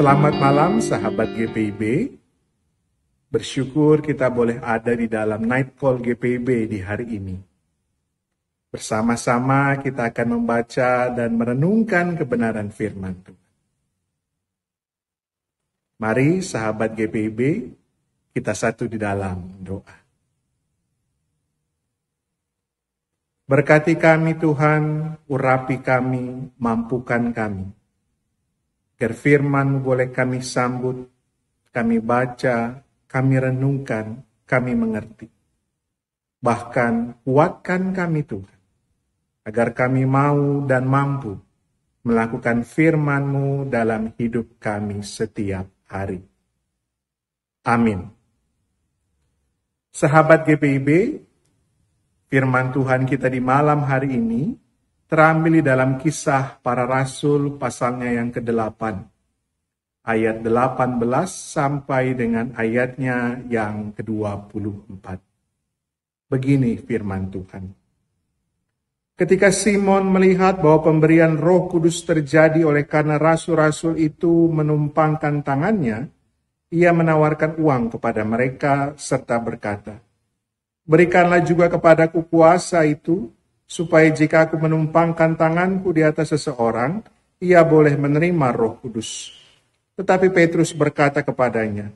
Selamat malam sahabat GPIB. Bersyukur kita boleh ada di dalam Night Call GPIB di hari ini. Bersama-sama kita akan membaca dan merenungkan kebenaran firman Tuhan. Mari sahabat GPIB, kita satu di dalam doa. Berkati kami Tuhan, urapi kami, mampukan kami. Agar firman boleh kami sambut, kami baca, kami renungkan, kami mengerti. Bahkan kuatkan kami Tuhan, agar kami mau dan mampu melakukan firman-Mu dalam hidup kami setiap hari. Amin. Sahabat GPIB, firman Tuhan kita di malam hari ini terambil di dalam Kisah Para Rasul pasalnya yang ke-8. Ayat 18 sampai dengan ayatnya yang ke-24. Begini firman Tuhan. Ketika Simon melihat bahwa pemberian Roh Kudus terjadi oleh karena rasul-rasul itu menumpangkan tangannya, ia menawarkan uang kepada mereka serta berkata, "Berikanlah juga kepadaku kuasa itu, supaya jika aku menumpangkan tanganku di atas seseorang, ia boleh menerima Roh Kudus." Tetapi Petrus berkata kepadanya,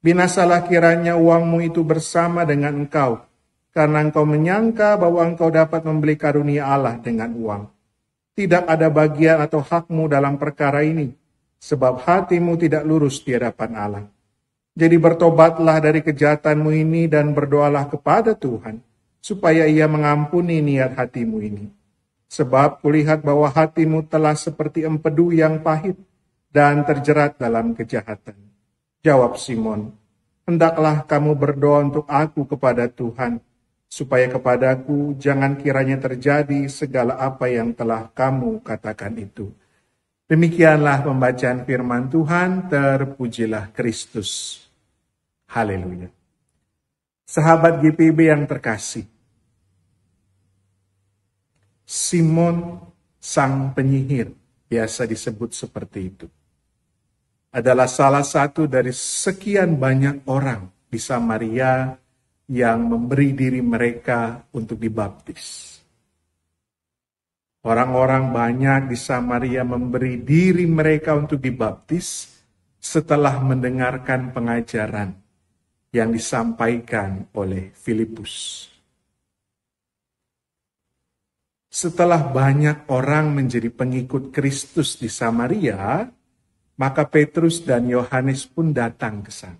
"Binasalah kiranya uangmu itu bersama dengan engkau, karena engkau menyangka bahwa engkau dapat membeli karunia Allah dengan uang. Tidak ada bagian atau hakmu dalam perkara ini, sebab hatimu tidak lurus di hadapan Allah. Jadi bertobatlah dari kejahatanmu ini dan berdoalah kepada Tuhan, supaya ia mengampuni niat hatimu ini. Sebab kulihat bahwa hatimu telah seperti empedu yang pahit dan terjerat dalam kejahatan." Jawab Simon, "Hendaklah kamu berdoa untuk aku kepada Tuhan, supaya kepadaku jangan kiranya terjadi segala apa yang telah kamu katakan itu." Demikianlah pembacaan firman Tuhan, terpujilah Kristus. Haleluya. Sahabat GPIB yang terkasih, Simon sang penyihir, biasa disebut seperti itu, adalah salah satu dari sekian banyak orang di Samaria yang memberi diri mereka untuk dibaptis. Orang-orang banyak di Samaria memberi diri mereka untuk dibaptis setelah mendengarkan pengajaran yang disampaikan oleh Filipus. Setelah banyak orang menjadi pengikut Kristus di Samaria, maka Petrus dan Yohanes pun datang ke sana.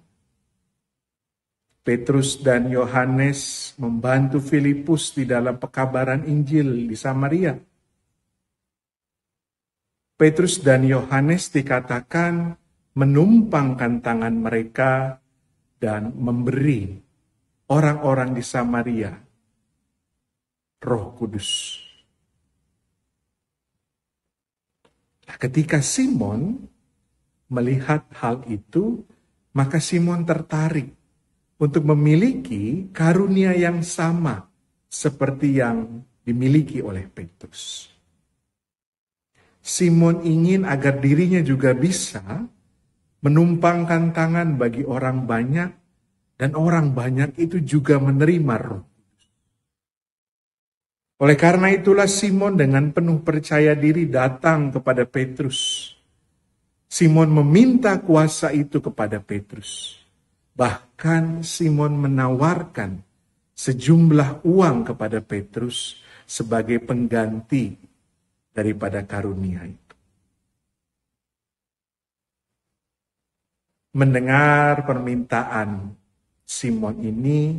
Petrus dan Yohanes membantu Filipus di dalam pekabaran Injil di Samaria. Petrus dan Yohanes dikatakan menumpangkan tangan mereka dan memberi orang-orang di Samaria Roh Kudus. Ketika Simon melihat hal itu, maka Simon tertarik untuk memiliki karunia yang sama seperti yang dimiliki oleh Petrus. Simon ingin agar dirinya juga bisa menumpangkan tangan bagi orang banyak, dan orang banyak itu juga menerima Roh. Oleh karena itulah Simon dengan penuh percaya diri datang kepada Petrus. Simon meminta kuasa itu kepada Petrus. Bahkan Simon menawarkan sejumlah uang kepada Petrus sebagai pengganti daripada karunia itu. Mendengar permintaan Simon ini,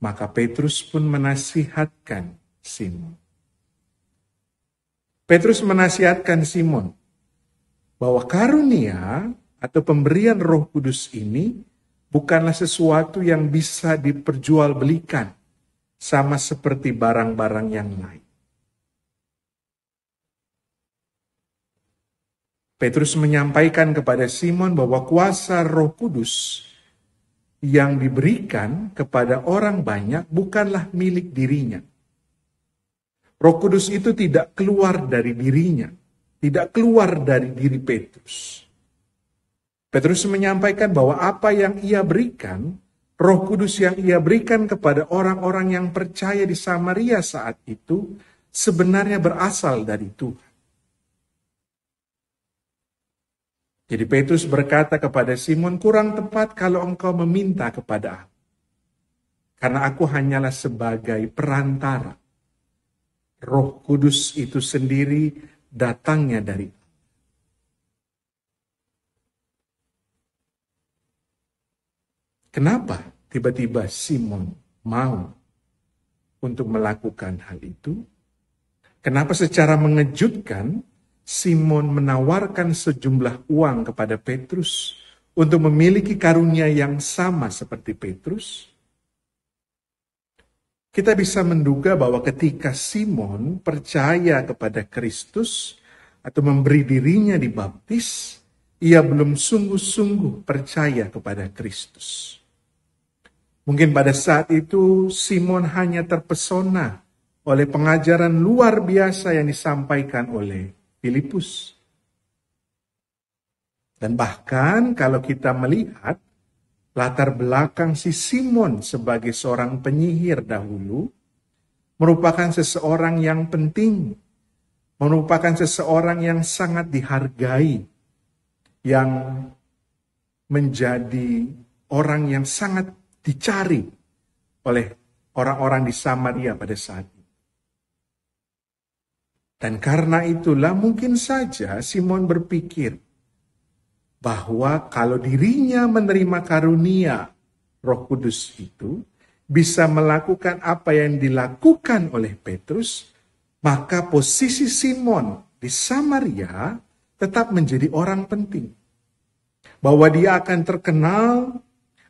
maka Petrus pun menasihatkan Simon. Petrus menasihatkan Simon bahwa karunia atau pemberian Roh Kudus ini bukanlah sesuatu yang bisa diperjualbelikan sama seperti barang-barang yang lain. Petrus menyampaikan kepada Simon bahwa kuasa Roh Kudus yang diberikan kepada orang banyak bukanlah milik dirinya. Roh Kudus itu tidak keluar dari dirinya, tidak keluar dari diri Petrus. Petrus menyampaikan bahwa apa yang ia berikan, Roh Kudus yang ia berikan kepada orang-orang yang percaya di Samaria saat itu, sebenarnya berasal dari Tuhan. Jadi Petrus berkata kepada Simon, kurang tepat kalau engkau meminta kepada aku. Karena aku hanyalah sebagai perantara. Roh Kudus itu sendiri datangnya dari Allah. Kenapa tiba-tiba Simon mau untuk melakukan hal itu? Kenapa secara mengejutkan Simon menawarkan sejumlah uang kepada Petrus untuk memiliki karunia yang sama seperti Petrus? Kita bisa menduga bahwa ketika Simon percaya kepada Kristus atau memberi dirinya dibaptis, ia belum sungguh-sungguh percaya kepada Kristus. Mungkin pada saat itu Simon hanya terpesona oleh pengajaran luar biasa yang disampaikan oleh Filipus. Dan bahkan kalau kita melihat latar belakang si Simon sebagai seorang penyihir dahulu, merupakan seseorang yang penting, merupakan seseorang yang sangat dihargai, yang menjadi orang yang sangat dicari oleh orang-orang di Samaria pada saat itu. Dan karena itulah mungkin saja Simon berpikir bahwa kalau dirinya menerima karunia Roh Kudus itu, bisa melakukan apa yang dilakukan oleh Petrus, maka posisi Simon di Samaria tetap menjadi orang penting. Bahwa dia akan terkenal,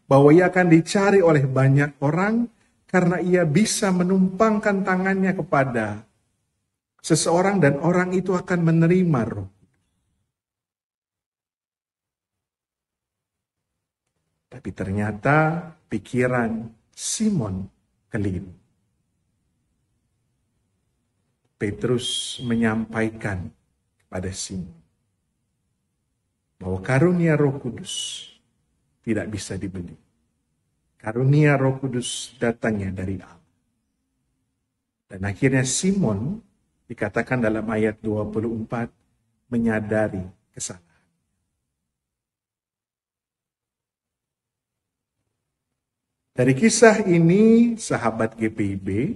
bahwa ia akan dicari oleh banyak orang karena ia bisa menumpangkan tangannya kepada seseorang dan orang itu akan menerima Roh. Tapi ternyata pikiran Simon keliru. Petrus menyampaikan kepada Simon bahwa karunia Roh Kudus tidak bisa dibeli. Karunia Roh Kudus datangnya dari Allah. Dan akhirnya Simon dikatakan dalam ayat 24 menyadari kesalahan. Dari kisah ini, sahabat GPIB,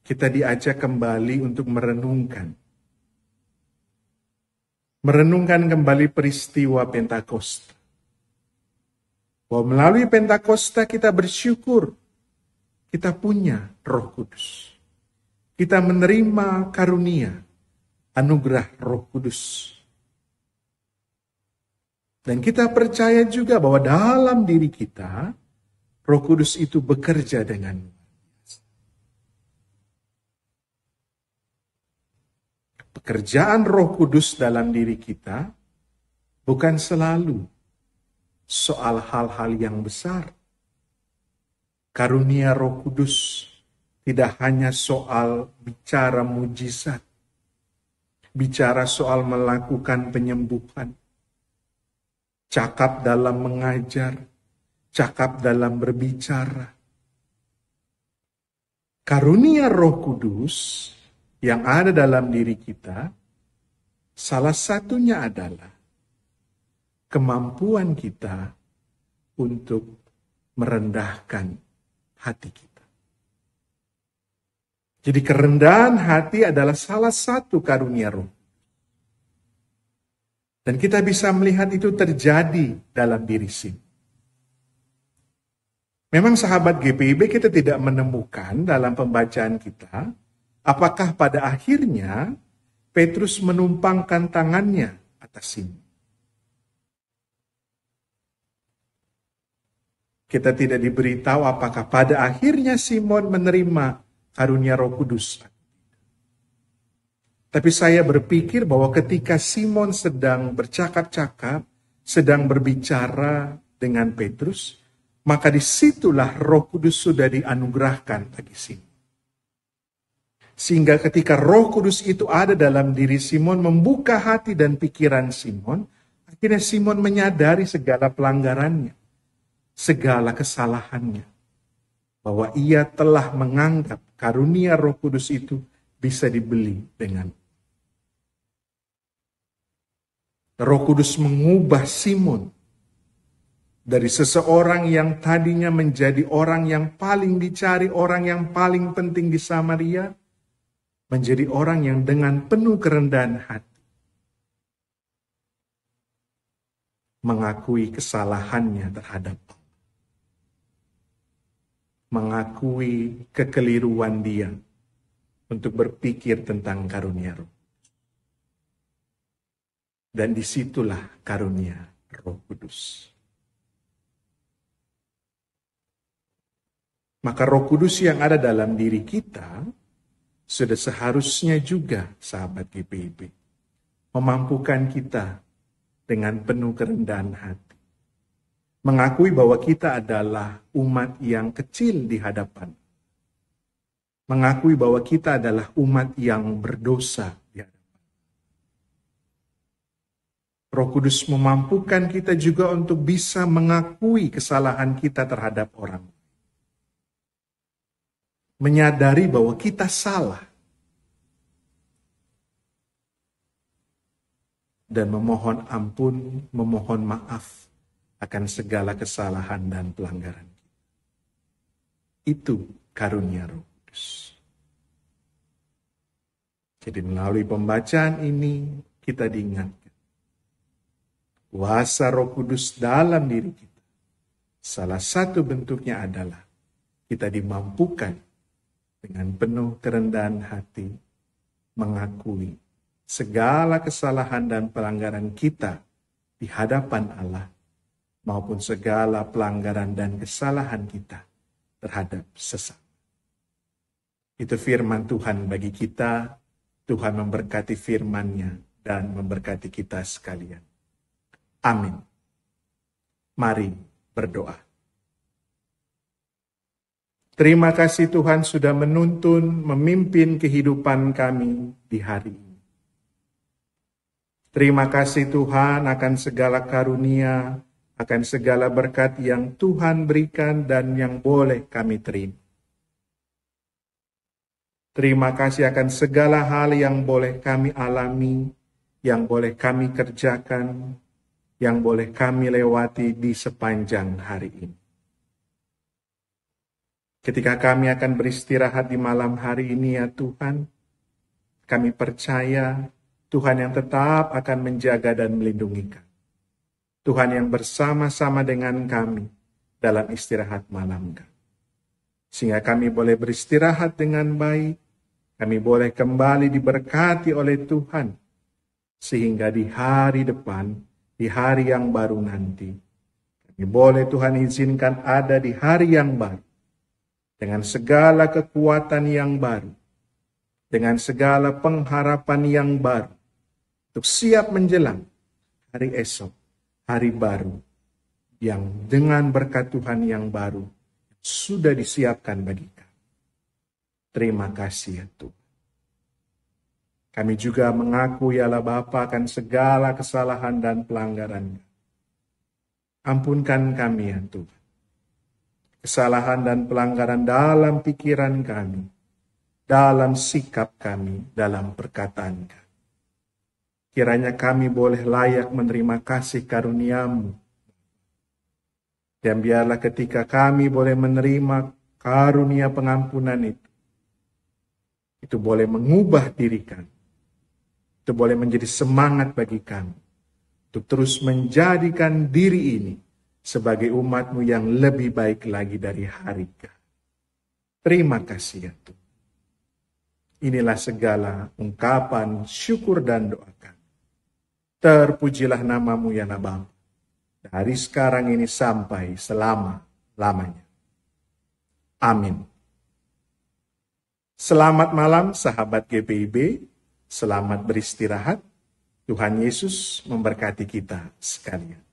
kita diajak kembali untuk merenungkan kembali peristiwa Pentakosta. Bahwa melalui Pentakosta kita bersyukur kita punya Roh Kudus. Kita menerima karunia, anugerah Roh Kudus. Dan kita percaya juga bahwa dalam diri kita, Roh Kudus itu bekerja dengan luar biasa. Pekerjaan Roh Kudus dalam diri kita bukan selalu soal hal-hal yang besar. Karunia Roh Kudus tidak hanya soal bicara mujizat, bicara soal melakukan penyembuhan, cakap dalam mengajar, cakap dalam berbicara. Karunia Roh Kudus yang ada dalam diri kita, salah satunya adalah kemampuan kita untuk merendahkan hati kita. Jadi kerendahan hati adalah salah satu karunia Roh. Dan kita bisa melihat itu terjadi dalam diri Simon. Memang sahabat GPIB kita tidak menemukan dalam pembacaan kita, apakah pada akhirnya Petrus menumpangkan tangannya atas Simon. Kita tidak diberitahu apakah pada akhirnya Simon menerima karunia Roh Kudus. Tapi saya berpikir bahwa ketika Simon sedang bercakap-cakap, sedang berbicara dengan Petrus, maka disitulah Roh Kudus sudah dianugerahkan bagi Simon. Sehingga ketika Roh Kudus itu ada dalam diri Simon, membuka hati dan pikiran Simon, Akhirnya Simon menyadari segala pelanggarannya, segala kesalahannya, bahwa ia telah menganggap karunia Roh Kudus itu bisa dibeli dengan. Roh Kudus mengubah Simon dari seseorang yang tadinya menjadi orang yang paling dicari, orang yang paling penting di Samaria, menjadi orang yang dengan penuh kerendahan hati mengakui kesalahannya terhadap Allah, mengakui kekeliruan dia untuk berpikir tentang karunia Roh. Dan disitulah karunia Roh Kudus. Maka Roh Kudus yang ada dalam diri kita sudah seharusnya juga, sahabat GPIB, memampukan kita dengan penuh kerendahan hati, mengakui bahwa kita adalah umat yang kecil di hadapan, mengakui bahwa kita adalah umat yang berdosa di hadapan. Roh Kudus memampukan kita juga untuk bisa mengakui kesalahan kita terhadap orang. Menyadari bahwa kita salah. Dan memohon ampun, memohon maaf akan segala kesalahan dan pelanggaran. Itu karunia Roh Kudus. Jadi melalui pembacaan ini kita diingatkan. Kuasa Roh Kudus dalam diri kita. Salah satu bentuknya adalah kita dimampukan dengan penuh kerendahan hati mengakui segala kesalahan dan pelanggaran kita di hadapan Allah maupun segala pelanggaran dan kesalahan kita terhadap sesama. Itu firman Tuhan bagi kita. Tuhan memberkati firman-Nya dan memberkati kita sekalian. Amin. Mari berdoa. Terima kasih Tuhan sudah menuntun, memimpin kehidupan kami di hari ini. Terima kasih Tuhan akan segala karunia, akan segala berkat yang Tuhan berikan dan yang boleh kami terima. Terima kasih akan segala hal yang boleh kami alami, yang boleh kami kerjakan, yang boleh kami lewati di sepanjang hari ini. Ketika kami akan beristirahat di malam hari ini ya Tuhan, kami percaya Tuhan yang tetap akan menjaga dan melindungi kami. Tuhan yang bersama-sama dengan kami dalam istirahat malam kami. Sehingga kami boleh beristirahat dengan baik, kami boleh kembali diberkati oleh Tuhan, sehingga di hari depan, di hari yang baru nanti, kami boleh Tuhan izinkan ada di hari yang baru, dengan segala kekuatan yang baru, dengan segala pengharapan yang baru, untuk siap menjelang hari esok, hari baru, yang dengan berkat Tuhan yang baru, sudah disiapkan bagi kami. Terima kasih ya Tuhan. Kami juga mengaku ya Allah Bapa akan segala kesalahan dan pelanggaran. Ampunkan kami ya Tuhan. Kesalahan dan pelanggaran dalam pikiran kami, dalam sikap kami, dalam perkataan kami. Kiranya kami boleh layak menerima kasih karunia-Mu. Dan biarlah ketika kami boleh menerima karunia pengampunan itu boleh mengubah diri kami. Itu boleh menjadi semangat bagi kami untuk terus menjadikan diri ini sebagai umat-Mu yang lebih baik lagi dari hari ke hari. Terima kasih ya Tuhan. Inilah segala ungkapan syukur dan doa kami. Terpujilah nama-Mu ya Bapa, dari sekarang ini sampai selama-lamanya. Amin. Selamat malam sahabat GPIB. Selamat beristirahat. Tuhan Yesus memberkati kita sekalian.